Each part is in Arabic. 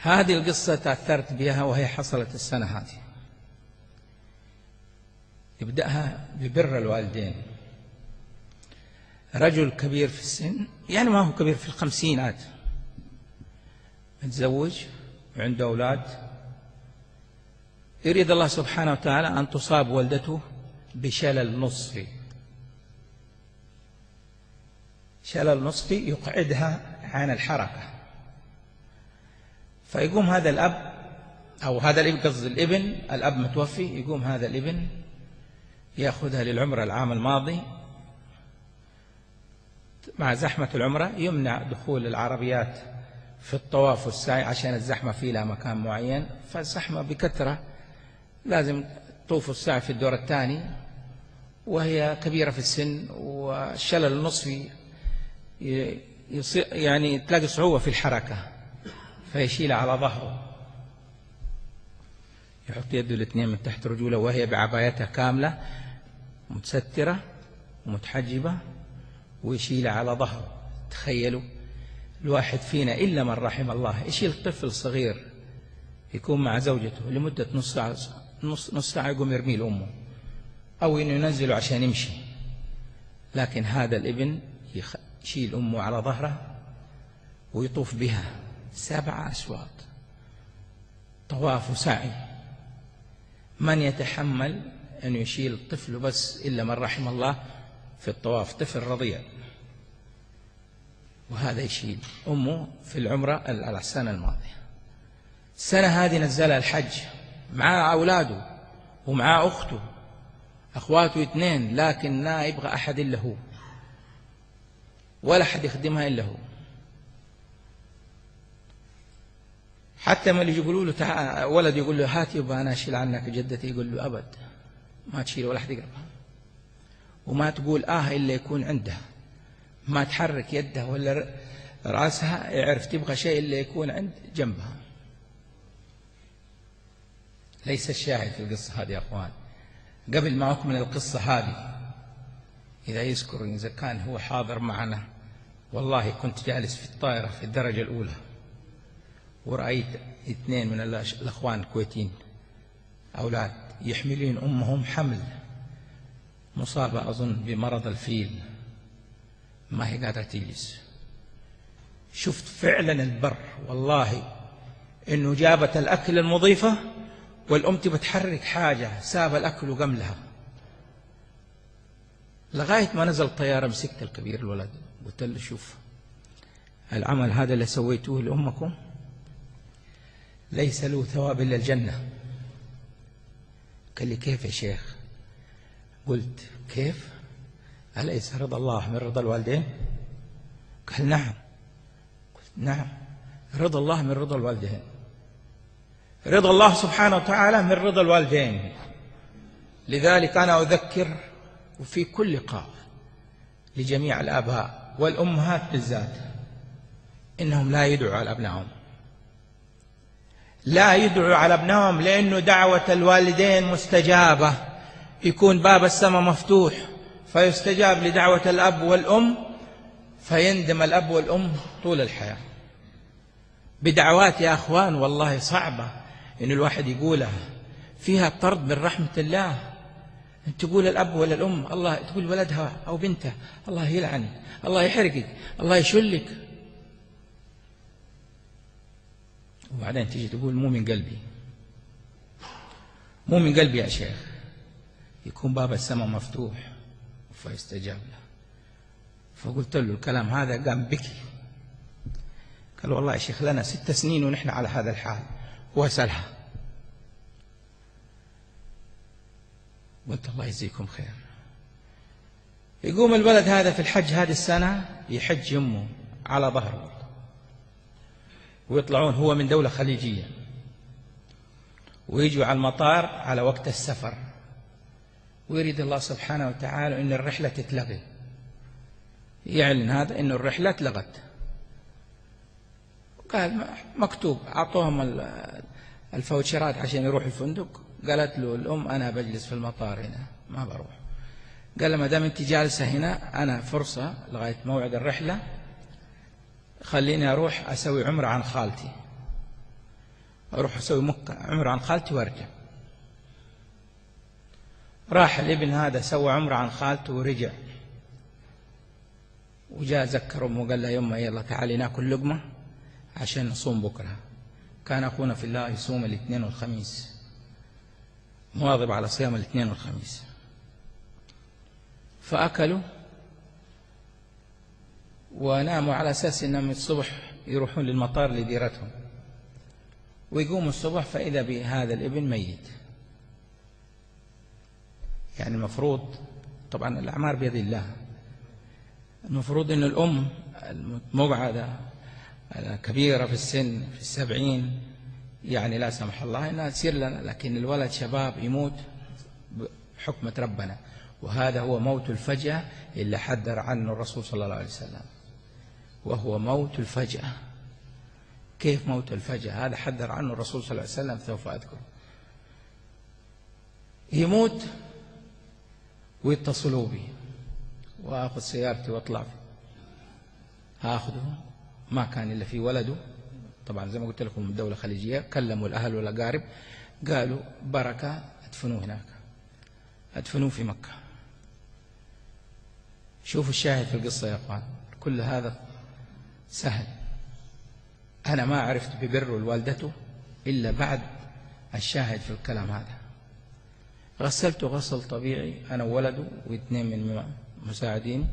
هذه القصة تأثرت بها وهي حصلت السنة هذه. يبدأها ببر الوالدين. رجل كبير في السن، يعني ما هو كبير، في الخمسينات، متزوج وعنده أولاد. يريد الله سبحانه وتعالى أن تصاب والدته بشلل نصفي. شلل نصفي يقعدها عن الحركة. فيقوم هذا الأب أو هذا الابن، قصد الابن، الأب متوفي، يقوم هذا الابن يأخذها للعمرة العام الماضي. مع زحمة العمرة يمنع دخول العربيات في الطواف والسعي عشان الزحمة فيه لها مكان معين، فالزحمة بكثرة لازم طوف السعي في الدور الثاني، وهي كبيرة في السن والشلل النصفي يعني تلاقي صعوبة في الحركة، فيشيلها على ظهره، يحط يده الاثنين من تحت رجوله وهي بعبايتها كاملة متسترة ومتحجبة، ويشيلها على ظهره. تخيلوا الواحد فينا إلا من رحم الله يشيل طفل صغير يكون مع زوجته لمدة نص ساعة يقوم يرميه لأمه أو إنه ينزله عشان يمشي، لكن هذا الابن يشيل أمه على ظهره ويطوف بها 7 أشواط طواف وسعي. من يتحمل أن يشيل الطفل بس إلا من رحم الله في الطواف، طفل رضيع، وهذا يشيل أمه في العمرة السنة الماضية. السنة هذه نزلها الحج مع أولاده ومع أخته، أخواته 2، لكن لا يبغى أحد إلا هو، ولا أحد يخدمها إلا هو. حتى ما اللي يقولوا له ولد يقول له هات يبقى أنا أشيل عنك جدتي، يقول له أبد ما تشيل ولا أحد يقربها، وما تقول إلا يكون عندها، ما تحرك يدها ولا رأسها يعرف تبغى شيء إلا يكون عند جنبها. ليس الشاهد في القصة هذه يا أخوان. قبل ما أكمل القصة هذه، إذا يذكر إذا كان هو حاضر معنا، والله كنت جالس في الطائرة في الدرجة الأولى ورأيت 2 من الأخوان الكويتيين أولاد يحملين أمهم حمل، مصابة أظن بمرض الفيل، ما هي قادرة تجلس. شفت فعلا البر، والله إنه جابت الأكل المضيفة والأم تبى تحرك حاجة، ساب الأكل وقام لها، لغاية ما نزل الطيارة. مسكت الكبير الولد قلت له شوف العمل هذا اللي سويتوه لأمكم ليس له ثواب إلا الجنة. قال لي كيف يا شيخ؟ قلت كيف؟ أليس رضا الله من رضا الوالدين؟ قال نعم. قلت نعم، رضا الله من رضا الوالدين، رضا الله سبحانه وتعالى من رضا الوالدين. لذلك أنا أذكر وفي كل لقاء لجميع الآباء والأمهات بالذات إنهم لا يدعوا على أبنائهم، لا يدعوا على أبنائهم، لأنه دعوة الوالدين مستجابة، يكون باب السماء مفتوح فيستجاب لدعوة الأب والأم، فيندم الأب والأم طول الحياة. بدعوات يا أخوان والله صعبة إن الواحد يقولها، فيها طرد من رحمة الله. أنت تقول الأب ولا الأم الله، تقول ولدها أو بنته الله يلعنك، الله يحرقك، الله يشلك، وبعدين تيجي تقول مو من قلبي، مو من قلبي يا شيخ. يكون باب السماء مفتوح فيستجاب له. فقلت له الكلام هذا، قام بكي، قال والله يا شيخ لنا 6 سنين ونحن على هذا الحال. وأسألها، قلت الله يجزيكم خير. يقوم الولد هذا في الحج هذه السنة يحج يمه على ظهره، ويطلعون، هو من دولة خليجية، ويجوا على المطار على وقت السفر، ويريد الله سبحانه وتعالى أن الرحلة تتلغي، يعلن هذا أن الرحلة اتلغت. قال مكتوب، أعطوهم الفوتشرات عشان يروح الفندق. قالت له الأم أنا بجلس في المطار هنا ما بروح. قال لها ما دام أنت جالسة هنا، أنا فرصة لغاية موعد الرحلة، خليني أروح أسوي عمرة عن خالتي. أروح أسوي عمرة عن خالتي وأرجع. راح الابن هذا سوى عمرة عن خالته ورجع، وجاء ذكر أمه وقال لها يما يلا تعالي ناكل لقمة عشان نصوم بكرة. كان أخونا في الله يصوم الاثنين والخميس، مواظب على صيام الاثنين والخميس. فأكلوا وناموا على أساس أنهم الصبح يروحون للمطار لديرتهم، ويقوموا الصبح فإذا بهذا الابن ميت. يعني المفروض طبعا الأعمار بيد الله، المفروض أن الأم المقعدة كبيرة في السن في 70 يعني لا سمح الله أنها تصير لنا، لكن الولد شباب يموت بحكمة ربنا، وهذا هو موت الفجأة اللي حذر عنه الرسول صلى الله عليه وسلم، وهو موت الفجأة. كيف موت الفجأة؟ هذا حذر عنه الرسول صلى الله عليه وسلم، سوف أذكر. يموت ويتصلوا بي وأخذ سيارتي وأطلع هاخذه، ما كان إلا في ولده. طبعا زي ما قلت لكم من دولة خليجية، كلموا الأهل والأقارب قالوا بركة ادفنوه هناك، ادفنوه في مكة. شوفوا الشاهد في القصة يا أخوان، كل هذا سهل. أنا ما عرفت ببر والدته إلا بعد الشاهد في الكلام هذا. غسلته غسل طبيعي أنا وولده واثنين من مساعدين،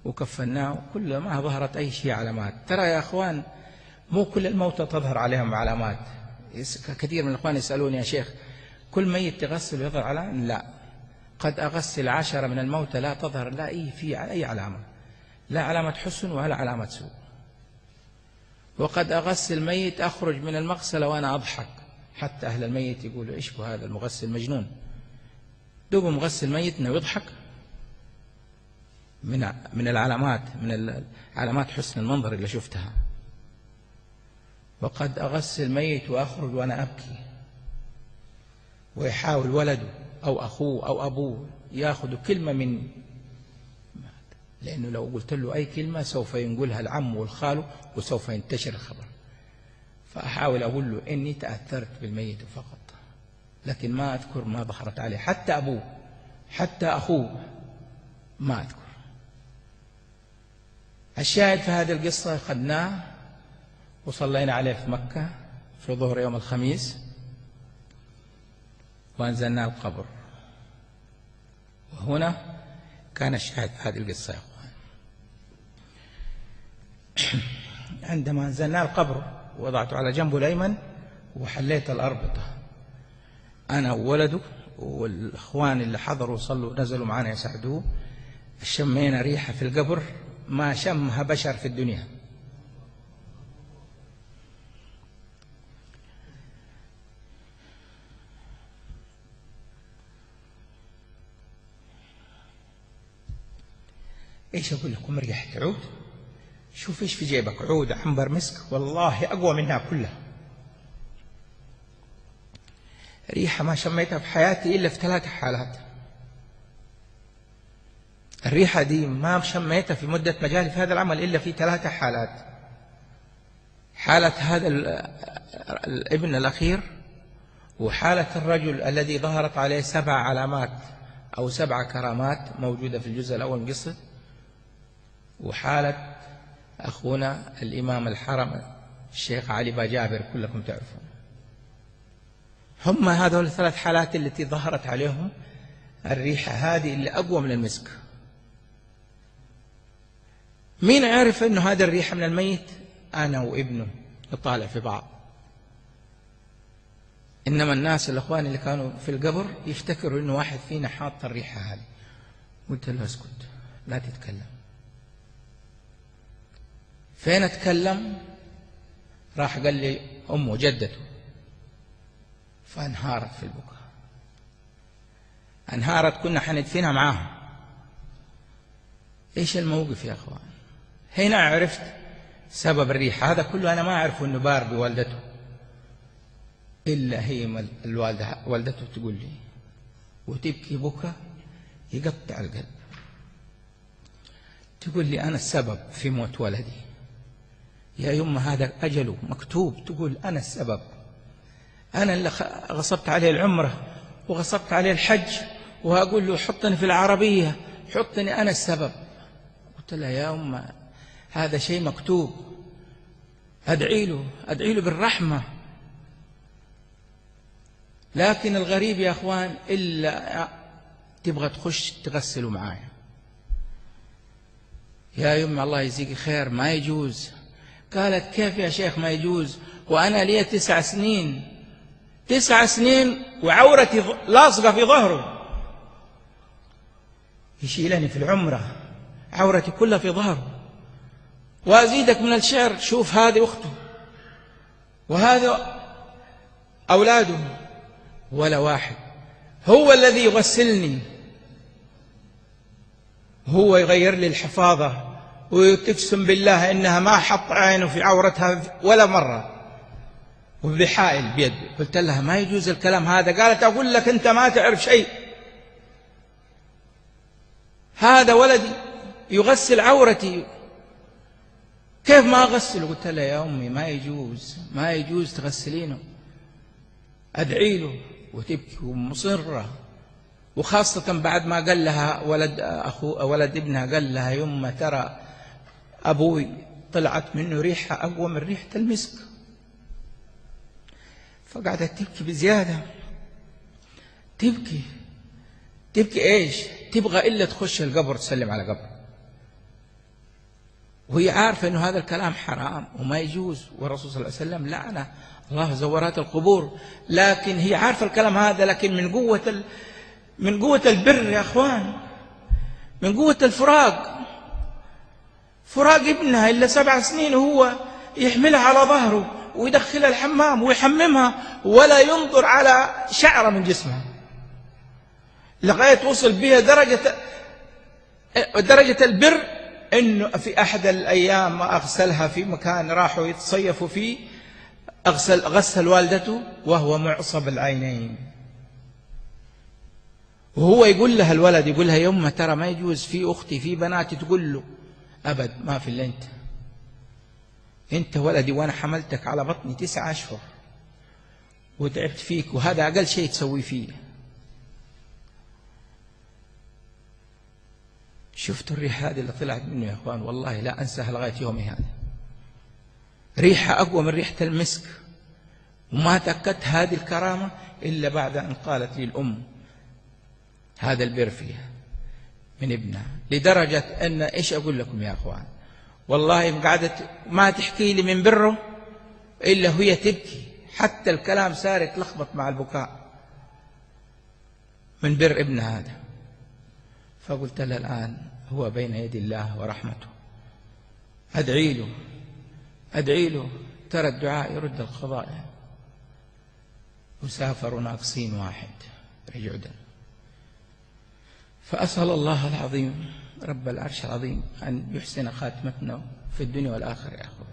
وكفناه. كل ما ظهرت أي شيء علامات. ترى يا أخوان مو كل الموتى تظهر عليهم علامات. كثير من الأخوان يسألون يا شيخ كل ميت تغسل ويظهر علامة؟ لا، قد أغسل 10 من الموتى لا تظهر لا في أي علامة، لا علامة حسن ولا علامة سوء. وقد أغسل ميت أخرج من المغسلة وأنا أضحك، حتى أهل الميت يقولوا إيش هذا المغسل مجنون، دوب مغسل ميت إنه يضحك. من العلامات، من علامات حسن المنظر اللي شفتها. وقد أغسل ميت وأخرج وأنا أبكي، ويحاول ولده أو أخوه أو أبوه يأخذ كلمة من، لأنه لو قلت له أي كلمة سوف ينقلها العم والخال وسوف ينتشر الخبر. فأحاول أقول له إني تأثرت بالميت فقط، لكن ما أذكر ما ظهرت عليه، حتى أبوه حتى أخوه ما أذكر. الشاهد في هذه القصة أخذناه وصلينا عليه في مكة في ظهر يوم الخميس، وأنزلنا القبر. وهنا كان الشاهد في هذه القصة يا أخوان. عندما أنزلنا القبر وضعته على جنبه الأيمن وحليت الأربطة أنا وولده والإخوان اللي حضروا وصلوا نزلوا معنا يساعدوه. شمينا ريحة في القبر ما شمها بشر في الدنيا. ايش اقول لكم؟ ريحة عود. شوف ايش في جيبك، عود عنبر مسك، والله اقوى منها كلها. ريحة ما شميتها في حياتي الا في 3 حالات. الريحة دي ما شميتها في مدة مجالي في هذا العمل إلا في 3 حالات. حالة هذا الابن الأخير، وحالة الرجل الذي ظهرت عليه 7 علامات أو 7 كرامات موجودة في الجزء الأول من قصة، وحالة أخونا الإمام الحرم الشيخ علي باجابر كلكم تعرفون. هم هذول ال3 حالات التي ظهرت عليهم الريحة هذه اللي أقوى من المسك. مين عارف أنه هذا الريحة من الميت؟ أنا وابنه نطالع في بعض. إنما الناس الأخوان اللي كانوا في القبر يفتكروا أنه واحد فينا حاط الريحة هذه. قلت له اسكت لا تتكلم. فين أتكلم؟ راح قال لي أمه جدته، فانهارت في البكاء. انهارت، كنا حندفنها معاهم. إيش الموقف يا أخوان؟ هنا عرفت سبب الريح. هذا كله أنا ما أعرف أنه بار بوالدته، إلا هي والدته تقول لي وتبكي بكى يقطع القلب. تقول لي أنا السبب في موت ولدي. يا يمه هذا أجله مكتوب، تقول أنا السبب. أنا اللي غصبت عليه العمرة وغصبت عليه الحج، وأقول له حطني في العربية، حطني أنا السبب. قلت لها يا أمه هذا شيء مكتوب، أدعي له بالرحمة. لكن الغريب يا أخوان إلا تبغى تخش تغسلوا معايا. يا يمه الله يجزيك خير، ما يجوز. قالت كيف يا شيخ ما يجوز وأنا لي 9 سنين، 9 سنين وعورتي لاصقة في ظهره، يشيلني في العمرة عورتي كلها في ظهره. وأزيدك من الشعر، شوف هذه أخته وهذا أولاده، ولا واحد هو الذي يغسلني، هو يغير لي الحفاظة، وتقسم بالله إنها ما حط عينه في عورتها ولا مرة، وبحائل بيده. قلت لها ما يجوز الكلام هذا. قالت أقول لك أنت ما تعرف شيء، هذا ولدي يغسل عورتي، كيف ما أغسله؟ قلت لها يا أمي ما يجوز تغسلينه، أدعي له. وتبكي ومصرة، وخاصة بعد ما قال لها ولد ابنها، قال لها يمه ترى أبوي طلعت منه ريحة أقوى من ريحة المسك. فقعدت تبكي بزيادة، تبكي إيش؟ تبغى إلا تخش القبر تسلم على قبر، وهي عارفة أنه هذا الكلام حرام وما يجوز، والرسول صلى الله عليه وسلم لعنه الله زورات القبور. لكن هي عارفة الكلام هذا، لكن من قوة البر يا أخوان، من قوة فراق ابنها إلا 7 سنين، وهو يحملها على ظهره ويدخلها الحمام ويحممها ولا ينظر على شعرة من جسمها، لغاية وصل بها درجة البر إنه في أحد الأيام أغسلها في مكان راحوا يتصيفوا فيه، غسل والدته وهو معصب العينين، وهو يقول لها الولد، يقول لها يمه ترى ما يجوز، في أختي في بناتي، تقول له أبد ما في إلا أنت ولدي، وأنا حملتك على بطني 9 أشهر وتعبت فيك، وهذا أقل شيء تسوي فيه. شفتوا الريحة هذه اللي طلعت منه يا أخوان؟ والله لا أنساها لغاية يومي هذا، ريحة أقوى من ريحة المسك. وما تأكدت هذه الكرامة إلا بعد أن قالت لي الأم هذا البر فيها من ابنها، لدرجة أن إيش أقول لكم يا أخوان، والله قعدت ما تحكي لي من بره إلا هي تبكي، حتى الكلام صار يتلخبط مع البكاء من بر ابنها هذا. فقلت لها الآن هو بين يدي الله ورحمته، أدعي له ترى الدعاء يرد القضاء. وسافروا ناقصين 1 رجعوا. فأسأل الله العظيم رب العرش العظيم أن يحسن خاتمتنا في الدنيا والآخرة يا أخوة.